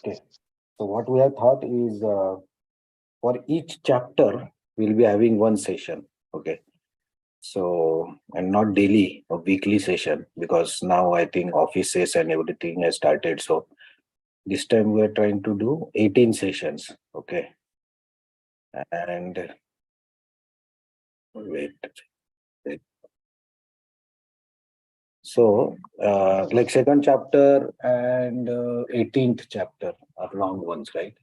Okay. So what we have thought is for each chapter, we'll be having one session. Okay. So, and not daily or weekly session, because now I think offices and everything has started. So this time we are trying to do 18 sessions. Okay. And wait. So, like second chapter and 18th chapter are long ones, right?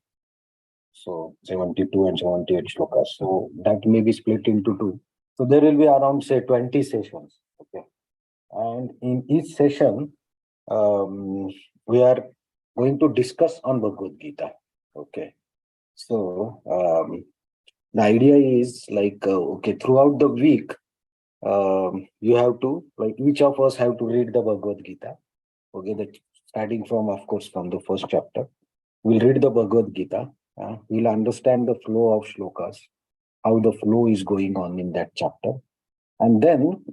So 72 and 78 shlokas. So that may be split into two. So there will be around say 20 sessions. Okay. And in each session, we are going to discuss on Bhagavad Gita. Okay. So the idea is like, okay, throughout the week, you have to, like each of us have to read the Bhagavad Gita. Okay, that starting from, of course, from the first chapter. We'll read the Bhagavad Gita. We'll understand the flow of shlokas, how the flow is going on in that chapter. And then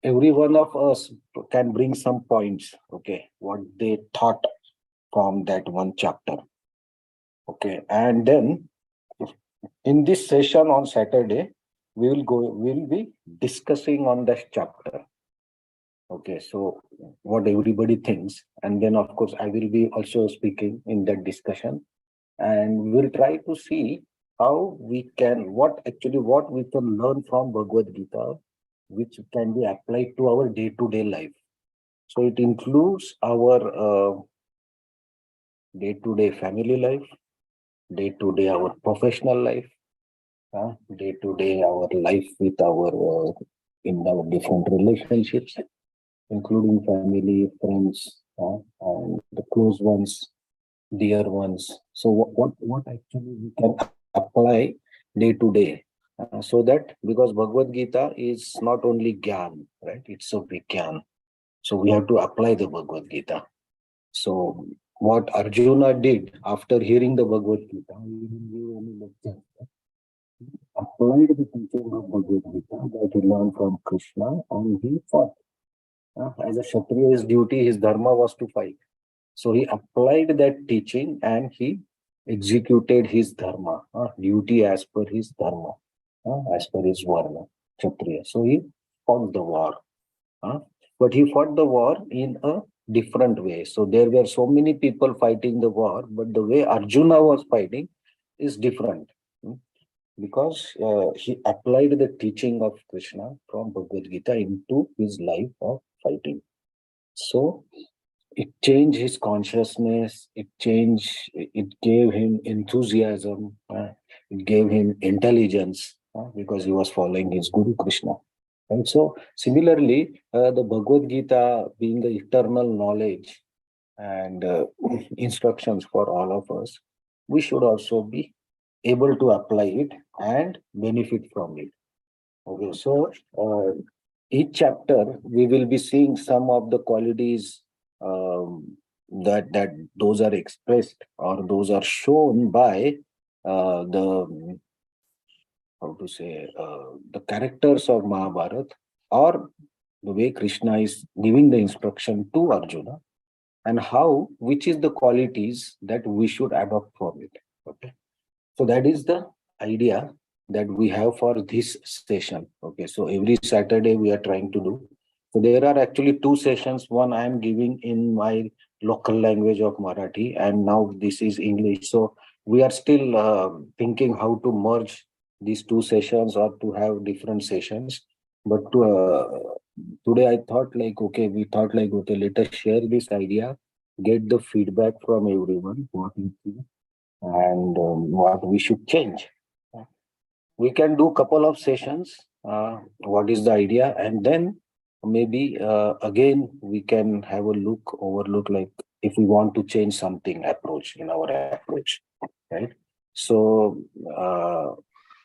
every one of us can bring some points, okay, what they thought from that one chapter. Okay, and then in this session on Saturday, we'll be discussing on that chapter. Okay, so what everybody thinks, and then of course I will be also speaking in that discussion, and we'll try to see how we can, what we can learn from Bhagavad Gita, which can be applied to our day-to-day life. So it includes our day-to-day family life, day-to-day our professional life, day-to-day our life with our in our different relationships, including family, friends, and the close ones, dear ones. So what actually we can apply day to day, so that, because Bhagavad Gita is not only Gyan, right? It's a Vigyan. So we have to apply the Bhagavad Gita. So what Arjuna did after hearing the Bhagavad Gita, he didn't give any lecture. He applied the teaching of Bhagavad Gita that he learned from Krishna, and he fought. As a Kshatriya, his duty, his dharma was to fight. So he applied that teaching and he executed his dharma, duty as per his dharma, as per his varna, Kshatriya. So he fought the war. But he fought the war in a different way. So there were so many people fighting the war, but the way Arjuna was fighting is different. Because he applied the teaching of Krishna from Bhagavad Gita into his life of fighting. So it changed his consciousness, it gave him enthusiasm, it gave him intelligence, because he was following his Guru Krishna. And so similarly, the Bhagavad Gita being the eternal knowledge and instructions for all of us, we should also be able to apply it and benefit from it. Okay, so each chapter we will be seeing some of the qualities that those are expressed or those are shown by the, how to say, the characters of Mahabharata, or the way Krishna is giving the instruction to Arjuna, and how, which is the qualities that we should adopt from it. Okay, so that is the idea that we have for this session. Okay, so every Saturday we are trying to do. So there are actually two sessions. One I am giving in my local language of Marathi, and now this is English. So we are still thinking how to merge these two sessions or to have different sessions. But today I thought like, okay, let us share this idea, get the feedback from everyone, what you think, and what we should change. We can do couple of sessions. What is the idea? And then maybe again we can have a overlook, like if we want to change something approach in our approach, right? So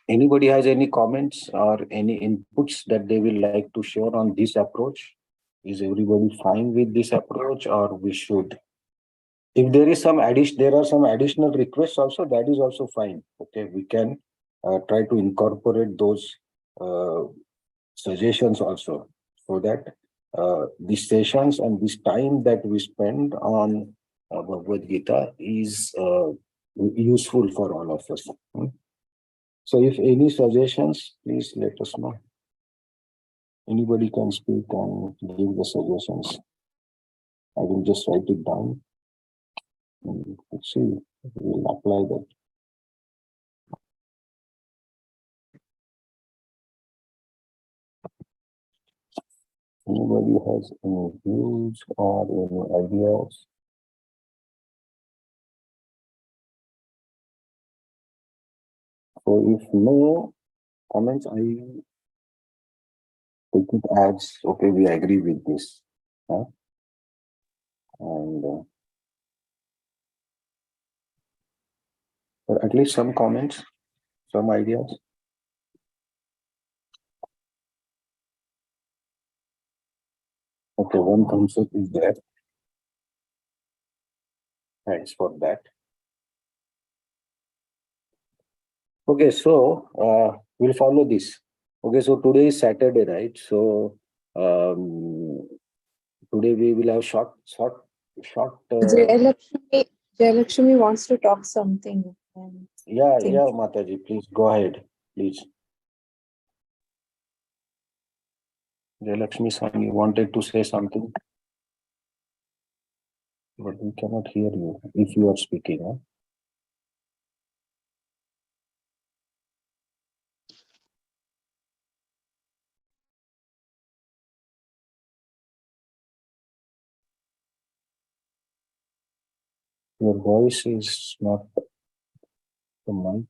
anybody has any comments or any inputs that they will like to share on this approach? Is everybody fine with this approach, or we should, if there is some there are some additional requests also, that is also fine. Okay, we can try to incorporate those uh, suggestions also, so that these sessions and this time that we spend on Bhagavad Gita is useful for all of us. So if any suggestions, please let us know. Anybody can speak and give the suggestions. I will just write it down. Let's see, we will apply that. Anybody has any views or any ideas? So if no comments, I take it as okay, we agree with this. And or at least some comments, some ideas. Okay, one thumbs up is there. Thanks for that. Okay, so we'll follow this. Okay, so today is Saturday, right? So today we will have short. Jayalakshmi wants to talk something. Yeah, Mataji, please go ahead, please. Jayalakshmi San, you wanted to say something, but we cannot hear you if you are speaking. Huh? Your voice is not the mic.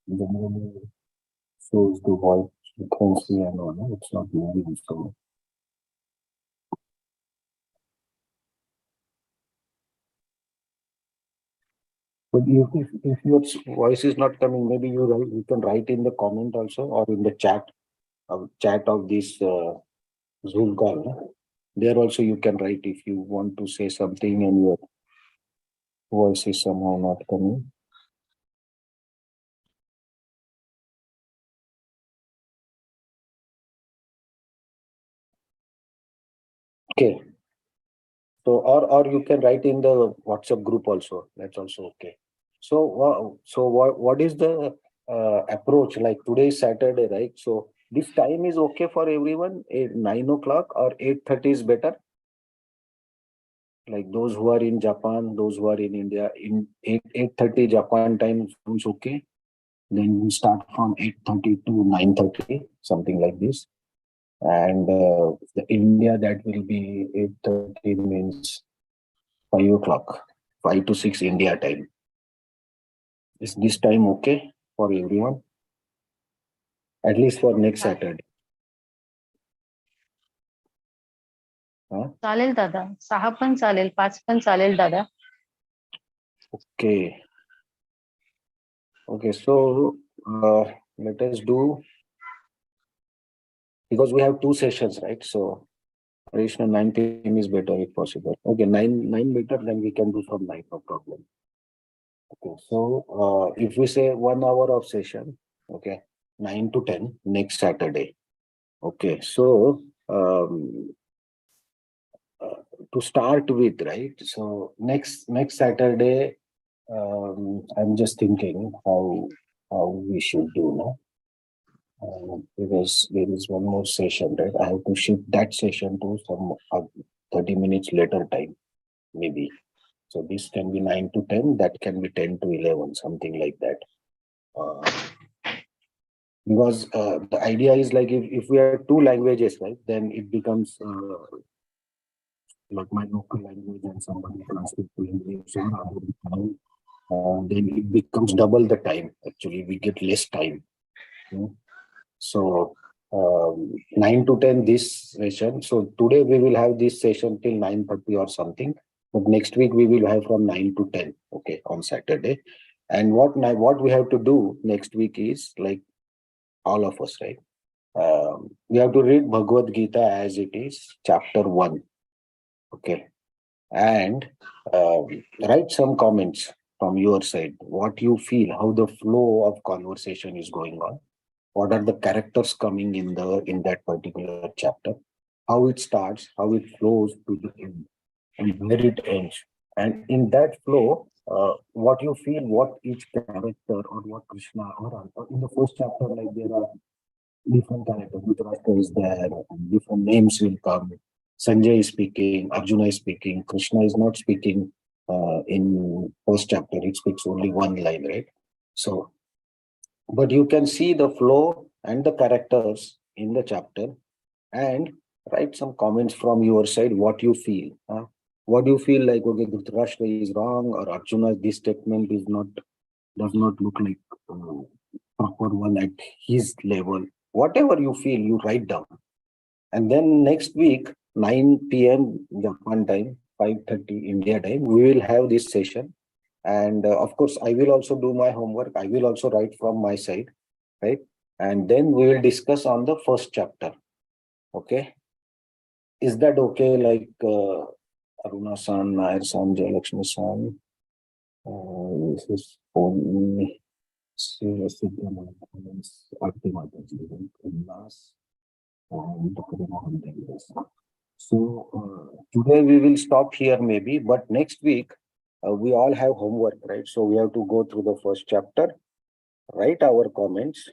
Generally shows the voice frequency and all. No? It's not moving. So. But if your voice is not coming, maybe you can write in the comment also or in the chat of this Zoom call. No? There also you can write if you want to say something and your voice is somehow not coming. Okay. So or you can write in the WhatsApp group also. That's also okay. So what is the approach? Like today is Saturday, right? So this time is okay for everyone. 9 o'clock or 8:30 is better. Like those who are in Japan, those who are in India, in 8:30 Japan time is okay. Then we start from 8:30 to 9:30, something like this. And the India that will be 8:30 means 5 o'clock, 5 to 6 India time. Is this time okay for everyone? At least for next Saturday. चालेल दादा, 6 पण चालेल, 5 पण चालेल दादा. Okay. Okay, so let us do, because we have 2 sessions, right? So additional 9 p.m. is better if possible. Okay, 9 better, then we can do from 9, no problem. Okay, so if we say 1 hour of session, okay, 9 to 10 next Saturday. Okay, so to start with, right? So next Saturday, I'm just thinking how we should do now. Because there is one more session, right? I have to shift that session to some 30 minutes later time, maybe. So this can be 9 to 10, that can be 10 to 11, something like that. Because the idea is like if we have 2 languages, right, then it becomes like my local language and somebody translates to English or other time, then it becomes double the time. Actually, we get less time. So 9 to 10 this session. So today we will have this session till 9:30 or something. But next week we will have from 9 to 10, okay, on Saturday. And what we have to do next week is like all of us, right? We have to read Bhagavad Gita as it is, chapter 1. Okay. And write some comments from your side, what you feel, how the flow of conversation is going on. What are the characters coming in that particular chapter? How it starts, how it flows to the end, and where it ends. And in that flow, what you feel, what each character or what Krishna or in the first chapter, like there are different characters. Dhritarashtra is there, and different names will come. Sanjay is speaking, Arjuna is speaking, Krishna is not speaking in first chapter. It speaks only one line, right? So, but you can see the flow and the characters in the chapter and write some comments from your side, what you feel. What do you feel like, okay, Dhritarashtra is wrong, or Arjuna, this statement is not, does not look like proper one at his level. Whatever you feel, you write down. And then next week, 9 p.m. Japan time, 5:30 India time, we will have this session. And of course, I will also do my homework. I will also write from my side, right? And then we will discuss on the first chapter. Okay. Is that okay? Like Aruna-san, Nair-san, Jayalakshmi-san, this is for me. So today we will stop here maybe, but next week we all have homework, right? So we have to go through the first chapter, write our comments,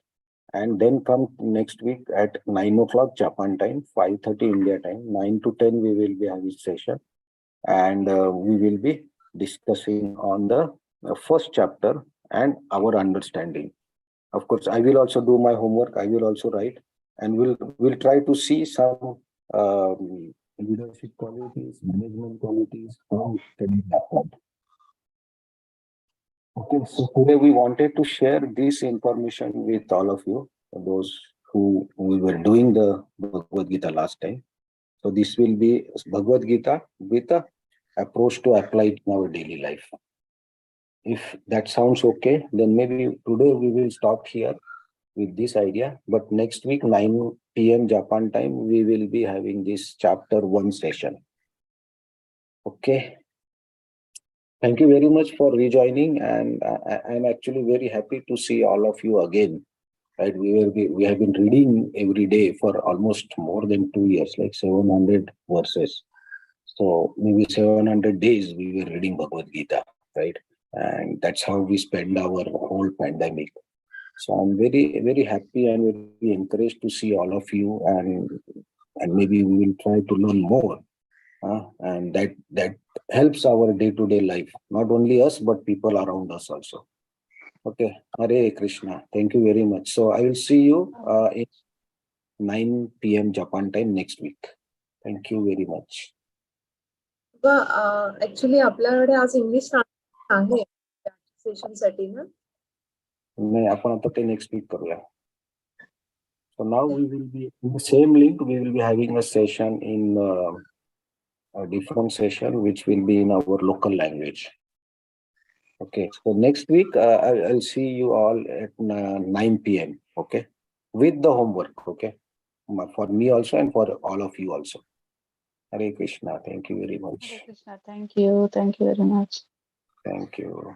and then come next week at 9 o'clock Japan time, 5:30 India time, 9 to 10 we will be having session, and we will be discussing on the first chapter and our understanding. Of course, I will also do my homework. I will also write, and we'll try to see some leadership qualities, management qualities from study background. Okay, so today we wanted to share this information with all of you, those who we were doing the Bhagavad Gita last time. So this will be Bhagavad Gita with a approach to apply it in our daily life. If that sounds okay, then maybe today we will stop here with this idea, but next week 9 p.m. Japan time we will be having this chapter 1 session. Okay, thank you very much for rejoining, and I'm actually very happy to see all of you again. Right, we have been reading every day for almost more than 2 years, like 700 verses. So maybe 700 days we were reading Bhagavad Gita, right? And that's how we spend our whole pandemic. So I'm very, very happy and very encouraged to see all of you, and maybe we will try to learn more. And that helps our day-to-day life, not only us, but people around us also. Okay, Hare Krishna. Thank you very much. So I will see you in 9 p.m. Japan time next week. Thank you very much. Actually आपल्याकडे आज English आहे session साठी ना. नाही, आपण आता ते next week करूया. So now we will be in the same link. We will be having a session in a different session, which will be in our local language. Okay. So next week I'll see you all at 9 p.m. Okay, with the homework. Okay, for me also and for all of you also. Hare Krishna. Thank you very much. Hare Krishna. Thank you. Thank you very much. Thank you.